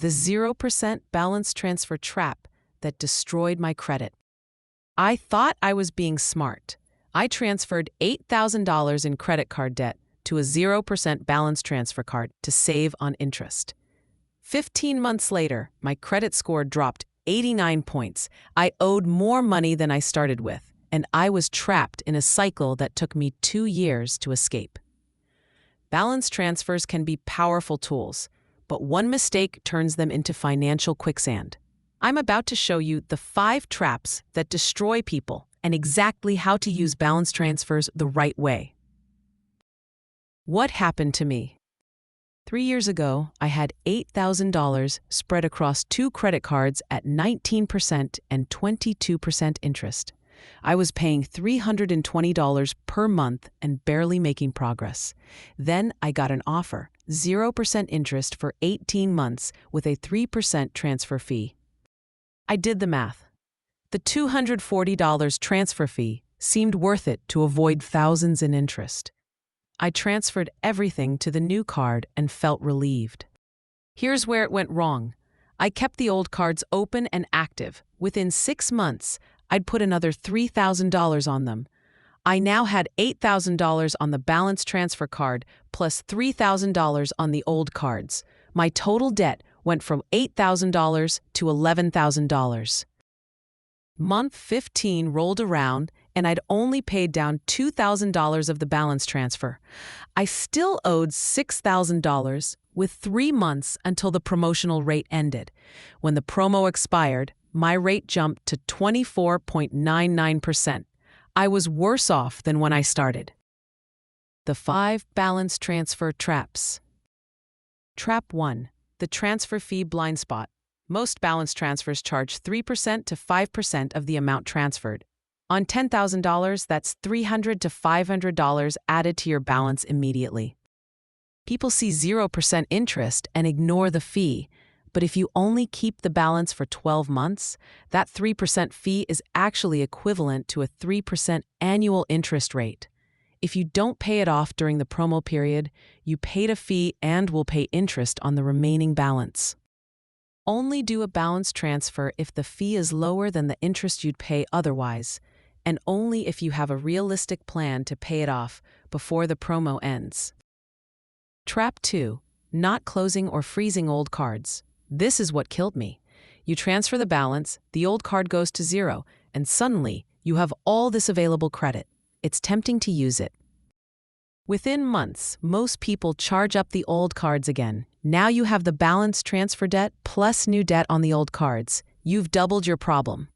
The 0% balance transfer trap that destroyed my credit. I thought I was being smart. I transferred $8,000 in credit card debt to a 0% balance transfer card to save on interest. 15 months later, my credit score dropped 89 points. I owed more money than I started with, and I was trapped in a cycle that took me 2 years to escape. Balance transfers can be powerful tools, but one mistake turns them into financial quicksand. I'm about to show you the 5 traps that destroy people and exactly how to use balance transfers the right way. What happened to me? 3 years ago, I had $8,000 spread across 2 credit cards at 19% and 22% interest. I was paying $320 per month and barely making progress. Then I got an offer, 0% interest for 18 months with a 3% transfer fee. I did the math. The $240 transfer fee seemed worth it to avoid thousands in interest. I transferred everything to the new card and felt relieved. Here's where it went wrong. I kept the old cards open and active. Within 6 months, I'd put another $3,000 on them. I now had $8,000 on the balance transfer card plus $3,000 on the old cards. My total debt went from $8,000 to $11,000. Month 15 rolled around, and I'd only paid down $2,000 of the balance transfer. I still owed $6,000 with 3 months until the promotional rate ended. When the promo expired, my rate jumped to 24.99%. I was worse off than when I started. The 5 balance transfer traps. Trap 1. The transfer fee blind spot. Most balance transfers charge 3% to 5% of the amount transferred. On $10,000, that's $300 to $500 added to your balance immediately. People see 0% interest and ignore the fee, but if you only keep the balance for 12 months, that 3% fee is actually equivalent to a 3% annual interest rate. If you don't pay it off during the promo period, you paid a fee and will pay interest on the remaining balance. Only do a balance transfer if the fee is lower than the interest you'd pay otherwise, and only if you have a realistic plan to pay it off before the promo ends. Trap 2. Not closing or freezing old cards. This is what killed me. You transfer the balance, the old card goes to 0, and suddenly you have all this available credit. It's tempting to use it. Within months, most people charge up the old cards again. Now you have the balance transfer debt plus new debt on the old cards. You've doubled your problem.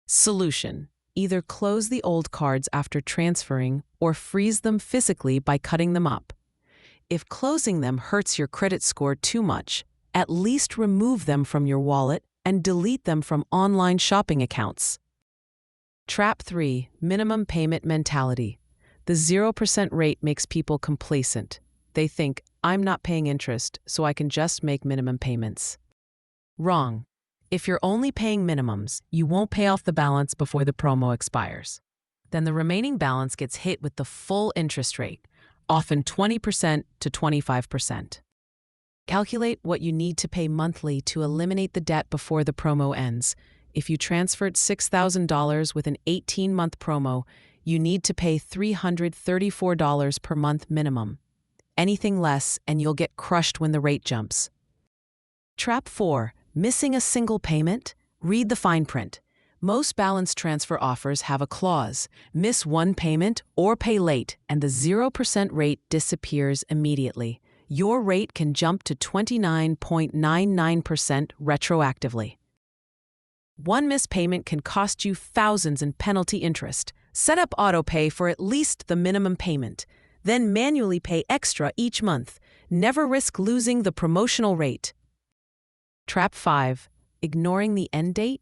Solution. Either close the old cards after transferring or freeze them physically by cutting them up. If closing them hurts your credit score too much, at least remove them from your wallet and delete them from online shopping accounts. Trap 3. Minimum payment mentality. The 0% rate makes people complacent. They think, I'm not paying interest, so I can just make minimum payments. Wrong. If you're only paying minimums, you won't pay off the balance before the promo expires. Then the remaining balance gets hit with the full interest rate, often 20% to 25%. Calculate what you need to pay monthly to eliminate the debt before the promo ends. If you transferred $6,000 with an 18-month promo, you need to pay $334 per month minimum. Anything less, and you'll get crushed when the rate jumps. Trap 4. Missing a single payment? Read the fine print. Most balance transfer offers have a clause. Miss one payment or pay late, and the 0% rate disappears immediately. Your rate can jump to 29.99% retroactively. One missed payment can cost you thousands in penalty interest. Set up autopay for at least the minimum payment. Then manually pay extra each month. Never risk losing the promotional rate. Trap 5. Ignoring the end date?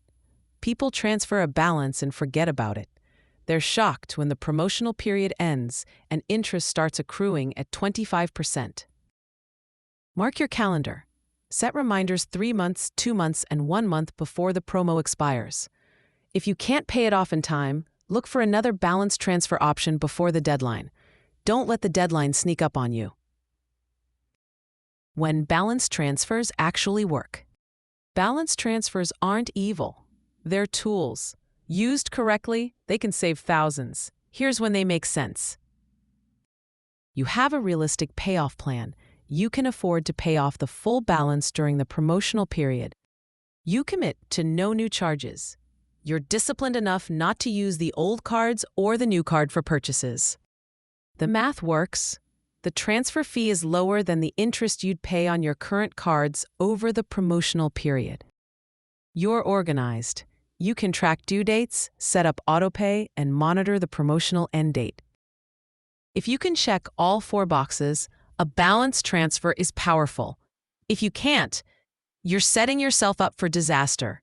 People transfer a balance and forget about it. They're shocked when the promotional period ends and interest starts accruing at 25%. Mark your calendar. Set reminders 3 months, 2 months, and 1 month before the promo expires. If you can't pay it off in time, look for another balance transfer option before the deadline. Don't let the deadline sneak up on you. when balance transfers actually work. Balance transfers aren't evil. They're tools. Used correctly, they can save thousands. Here's when they make sense. You have a realistic payoff plan. You can afford to pay off the full balance during the promotional period. You commit to no new charges. You're disciplined enough not to use the old cards or the new card for purchases. The math works. The transfer fee is lower than the interest you'd pay on your current cards over the promotional period. You're organized. You can track due dates, set up autopay, and monitor the promotional end date. If you can check all 4 boxes, a balance transfer is powerful. If you can't, you're setting yourself up for disaster.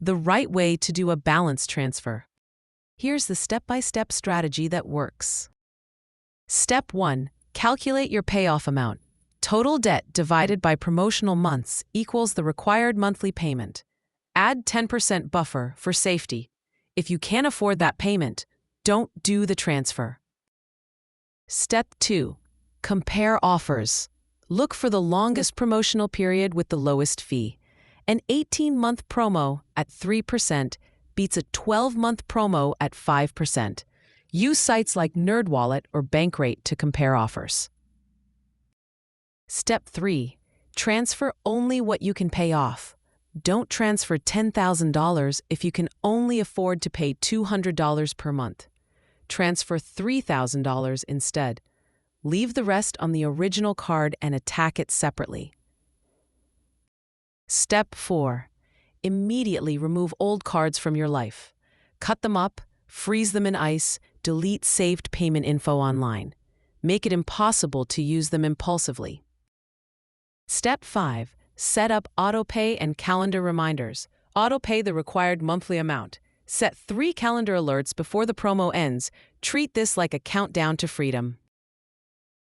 The right way to do a balance transfer. Here's the step-by-step strategy that works. Step 1. Calculate your payoff amount. Total debt divided by promotional months equals the required monthly payment. Add 10% buffer for safety. If you can't afford that payment, don't do the transfer. Step 2. Compare offers. Look for the longest promotional period with the lowest fee. An 18-month promo at 3% beats a 12-month promo at 5%. Use sites like NerdWallet or Bankrate to compare offers. Step 3. Transfer only what you can pay off. Don't transfer $10,000 if you can only afford to pay $200 per month. Transfer $3,000 instead. Leave the rest on the original card and attack it separately. Step 4. Immediately remove old cards from your life. Cut them up, freeze them in ice, delete saved payment info online. Make it impossible to use them impulsively. Step 5. Set up autopay and calendar reminders. Autopay the required monthly amount. Set 3 calendar alerts before the promo ends. Treat this like a countdown to freedom.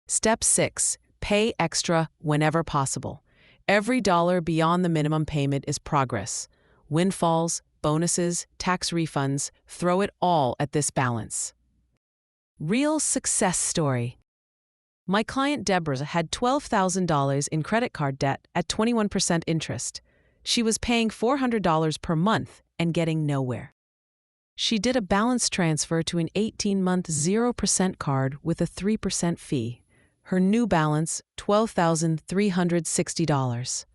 Step 6. Pay extra whenever possible. Every dollar beyond the minimum payment is progress. Windfalls, bonuses, tax refunds, throw it all at this balance. Real success story. My client Deborah had $12,000 in credit card debt at 21% interest. She was paying $400 per month and getting nowhere. She did a balance transfer to an 18-month 0% card with a 3% fee. Her new balance, $12,360.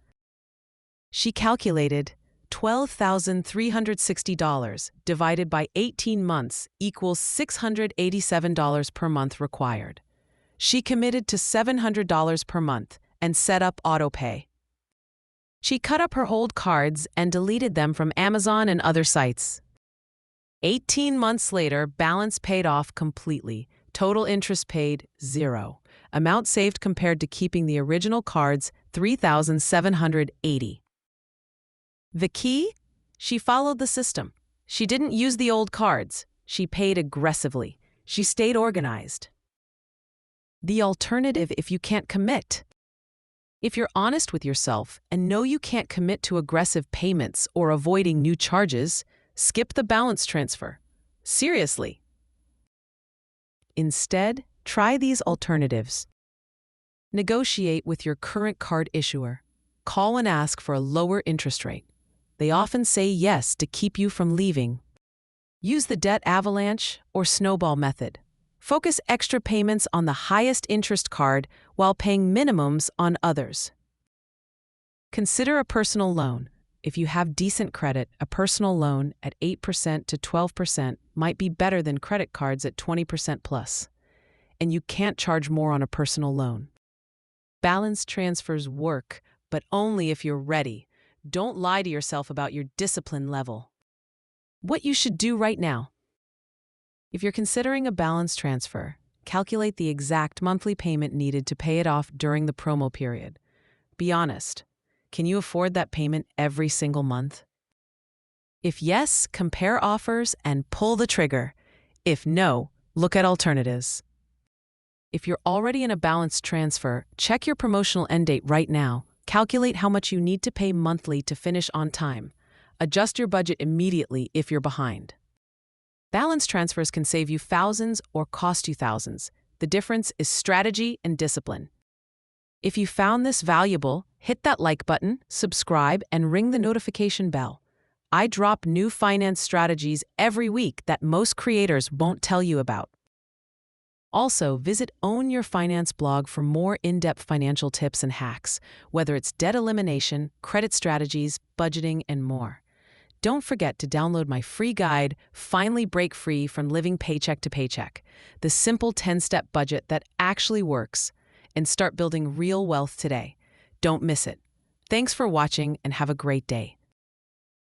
She calculated $12,360 divided by 18 months equals $687 per month required. She committed to $700 per month and set up autopay. She cut up her old cards and deleted them from Amazon and other sites. 18 months later, balance paid off completely. Total interest paid, 0. Amount saved compared to keeping the original cards, $3,780. The key? She followed the system. She didn't use the old cards. She paid aggressively. She stayed organized. The alternative if you can't commit. If you're honest with yourself and know you can't commit to aggressive payments or avoiding new charges, skip the balance transfer. Seriously. Instead, try these alternatives. Negotiate with your current card issuer. Call and ask for a lower interest rate. They often say yes to keep you from leaving. Use the debt avalanche or snowball method. Focus extra payments on the highest interest card while paying minimums on others. Consider a personal loan. If you have decent credit, a personal loan at 8% to 12% might be better than credit cards at 20% plus. And you can't charge more on a personal loan. Balance transfers work, but only if you're ready. Don't lie to yourself about your discipline level. What you should do right now. If you're considering a balance transfer, calculate the exact monthly payment needed to pay it off during the promo period. Be honest. Can you afford that payment every single month? If yes, compare offers and pull the trigger. If no, look at alternatives. If you're already in a balance transfer, check your promotional end date right now. Calculate how much you need to pay monthly to finish on time. Adjust your budget immediately if you're behind. Balance transfers can save you thousands or cost you thousands. The difference is strategy and discipline. If you found this valuable, hit that like button, subscribe, and ring the notification bell. I drop new finance strategies every week that most creators won't tell you about. Also, visit Own Your Finance blog for more in-depth financial tips and hacks, whether it's debt elimination, credit strategies, budgeting, and more. Don't forget to download my free guide, Finally Break Free from Living Paycheck to Paycheck, the simple 10-step budget that actually works, and start building real wealth today. Don't miss it. Thanks for watching and have a great day.